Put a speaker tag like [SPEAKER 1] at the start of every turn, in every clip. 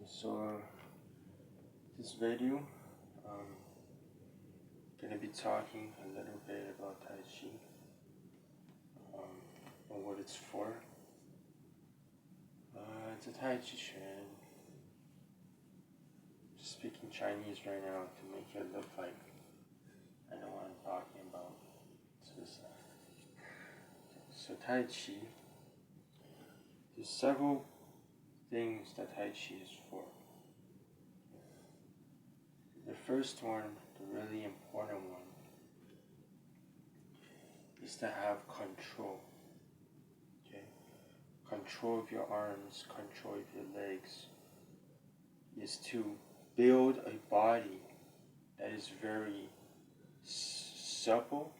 [SPEAKER 1] So this video, gonna be talking a little bit about Tai Chi, and what it's for. It's a Tai Chi trend. Speaking Chinese right now to make it look like I know what I'm talking about. So Tai Chi, there's several things that Tai Chi is for. The first one, the really important one, is to have control. Okay? Control of your arms, control of your legs, is to build a body that is very supple,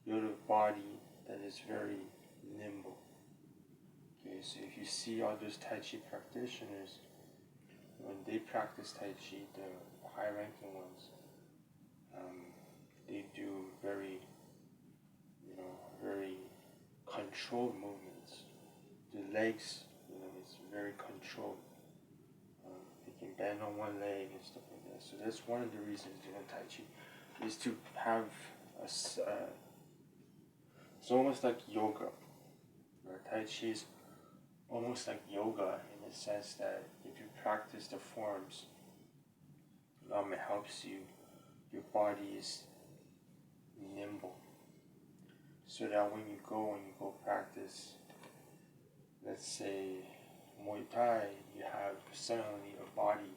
[SPEAKER 1] build a body that is very nimble. Okay, so if you see all those Tai Chi practitioners, when they practice Tai Chi, the high-ranking ones, they do very controlled movements. The legs, it's very controlled. They can bend on one leg and stuff like that. So that's one of the reasons Tai Chi is to have it's almost like yoga. Right? Tai Chi is almost like yoga in the sense that if you practice the forms, it helps you. Your body is nimble, so that when you go practice, let's say Muay Thai, you have suddenly a body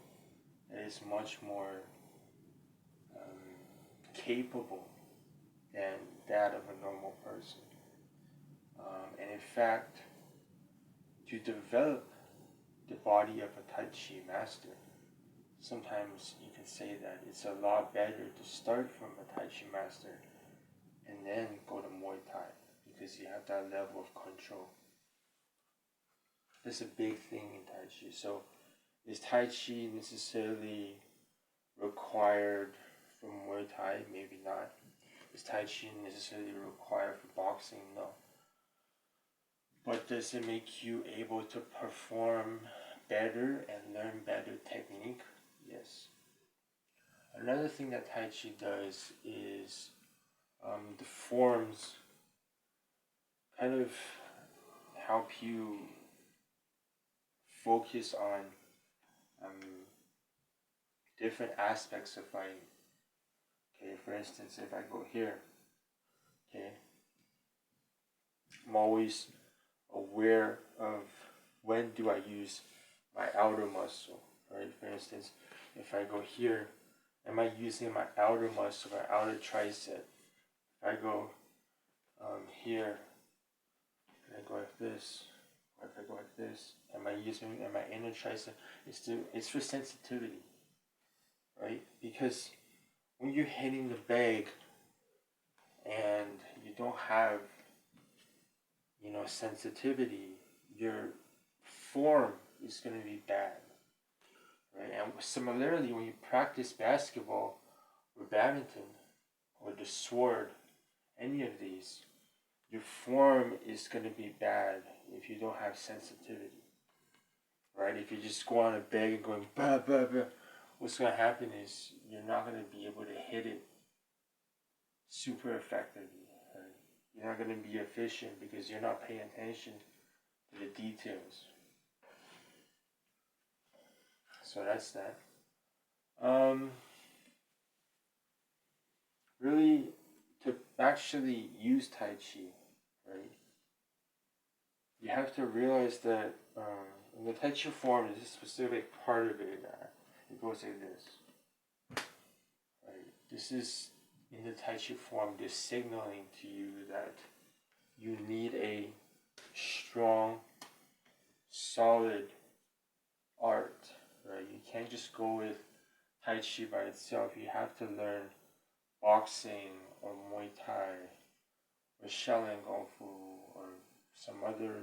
[SPEAKER 1] that is much more capable than that of a normal person. And in fact, to develop the body of a Tai Chi master, sometimes you can say that it's a lot better to start from a Tai Chi master and then go to Muay Thai, because you have that level of control. That's a big thing in Tai Chi. So is Tai Chi necessarily required for Muay Thai? Maybe not. Is Tai Chi necessarily required for boxing? No. But does it make you able to perform better and learn better technique? Yes. Another thing that Tai Chi does is the forms kind of help you focus on different aspects of fighting. Okay, for instance, if I go here, okay, I'm always aware of when do I use my outer muscle, right? For instance, if I go here, am I using my outer muscle, my outer tricep? If I go here, and I go like this, or if I go like this, am I using my inner tricep? It's for sensitivity, right? Because when you're hitting the bag and you don't have sensitivity, your form is going to be bad, right? And similarly, when you practice basketball or badminton or the sword, any of these, your form is going to be bad if you don't have sensitivity, right? If you just go on a bag and going bah, bah, bah, what's going to happen is you're not going to be able to hit it super effectively. You're not going to be efficient because you're not paying attention to the details. So that's that. Really, to actually use Tai Chi, right, you have to realize that in the Tai Chi form, there's a specific part of it that it goes like this. Right? This is, in the Tai Chi form, they're signaling to you that you need a strong, solid art, right? You can't just go with Tai Chi by itself. You have to learn boxing or Muay Thai or Shaolin Kung Fu or some other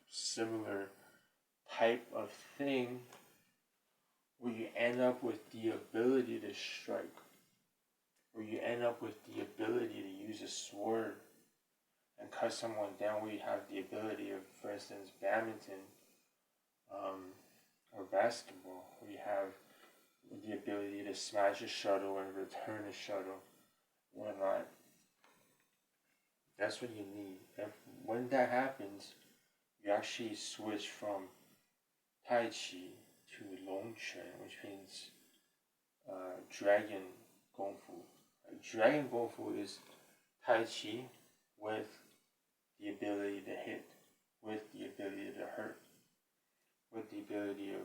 [SPEAKER 1] similar type of thing where you end up with the ability to strike, where you end up with the ability to use a sword and cut someone down, where you have the ability of, for instance, badminton or basketball, where you have the ability to smash a shuttle and return a shuttle, whatnot. That's what you need. And when that happens, you actually switch from Tai Chi to Long Quan, which means Dragon Kung Fu. Dragon Kung Fu is Tai Chi with the ability to hit, with the ability to hurt, with the ability of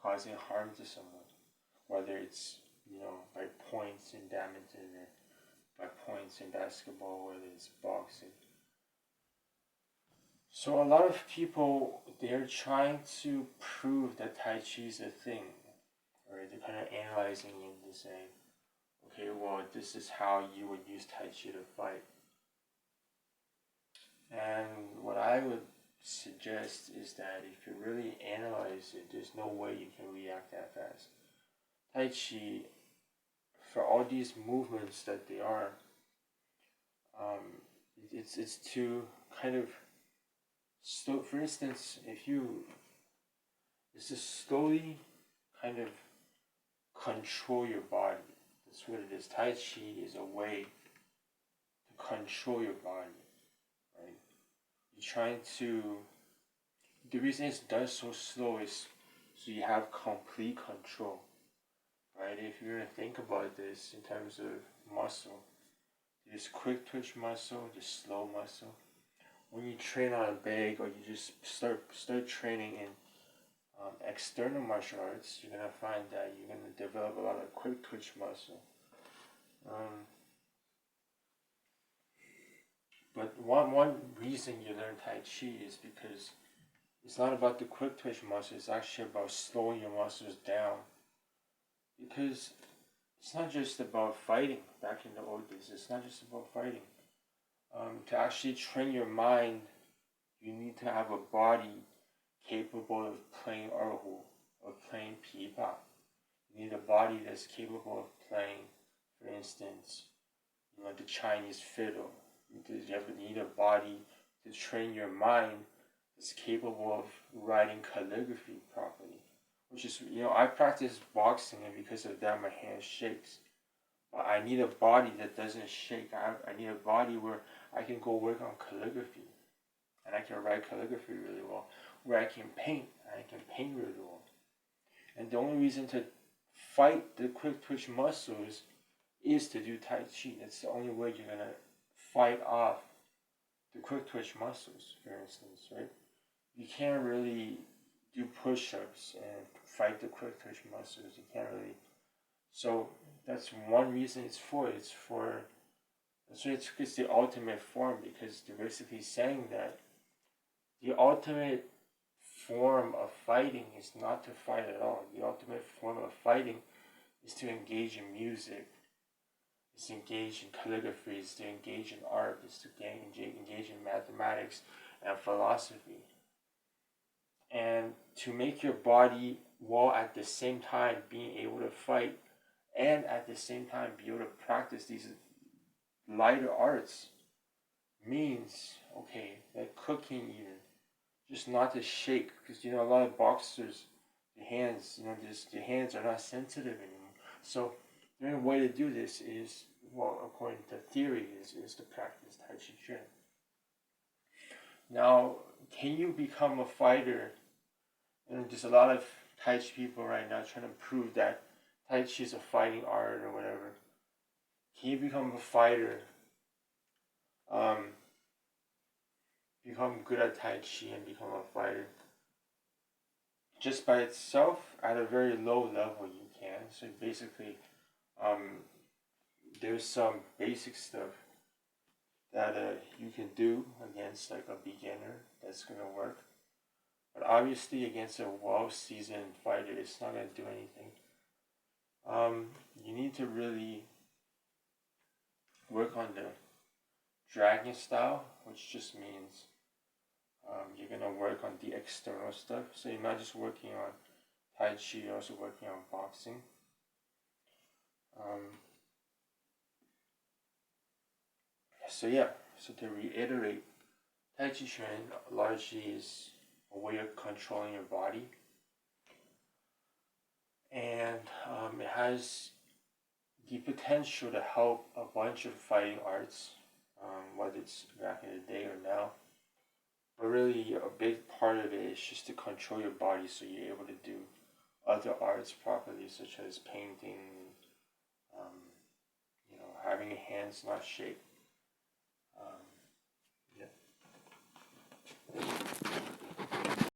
[SPEAKER 1] causing harm to someone, whether it's by points in badminton or by points in basketball, whether it's boxing. So a lot of people, they're trying to prove that Tai Chi is a thing, right? They're kind of analyzing it and saying, okay, well, this is how you would use Tai Chi to fight. And what I would suggest is that if you really analyze it, there's no way you can react that fast. Tai Chi, for all these movements that they are, it's to kind of, so for instance, it's to slowly kind of control your body. That's what it is. Tai Chi is a way to control your body, right? You're trying to, the reason it's done so slow is so you have complete control, right? If you're going to think about this in terms of muscle, there's quick twitch muscle, there's slow muscle. When you train on a bag, or you just start training in external martial arts, you're gonna find that you're gonna develop a lot of quick twitch muscle. But one reason you learn Tai Chi is because it's not about the quick twitch muscle. It's actually about slowing your muscles down. Because it's not just about fighting. Back in the old days, it's not just about fighting. To actually train your mind, you need to have a body capable of playing erhu, of playing pipa. You need a body that's capable of playing, for instance, the Chinese fiddle. You need a body to train your mind that's capable of writing calligraphy properly. Which is, I practice boxing, and because of that, my hand shakes. But I need a body that doesn't shake. I need a body where I can go work on calligraphy, and I can write calligraphy really well. Where I can paint, and I can paint really well. And the only reason to fight the quick twitch muscles is to do Tai Chi. That's the only way you're gonna fight off the quick twitch muscles, for instance, right? You can't really do push-ups and fight the quick twitch muscles. You can't really. So that's one reason it's the ultimate form, because they're basically saying that the ultimate form of fighting is not to fight at all. The ultimate form of fighting is to engage in music, is to engage in calligraphy, is to engage in art, is to engage in mathematics and philosophy. And to make your body, while at the same time being able to fight, and at the same time be able to practice these lighter arts, means, okay, like cooking even, just not to shake, because a lot of boxers, their hands, their hands are not sensitive anymore. So the only way to do this is, well, according to theory, is to practice Tai Chi Chuan. Now, can you become a fighter? And there's a lot of Tai Chi people right now trying to prove that Tai Chi is a fighting art or whatever. Can you become a fighter? Become good at Tai Chi and become a fighter? Just by itself, at a very low level, you can. So basically, there's some basic stuff that you can do against like a beginner that's gonna work. But obviously, against a well-seasoned fighter, it's not gonna do anything. You need to really work on the dragon style, which just means you're gonna work on the external stuff. So you're not just working on Tai Chi, you're also working on boxing. So to reiterate, Tai Chi Chuan largely is a way of controlling your body. has the potential to help a bunch of fighting arts, whether it's back in the day or now. But really, a big part of it is just to control your body so you're able to do other arts properly, such as painting, um, having your hands not shake. Um, yeah.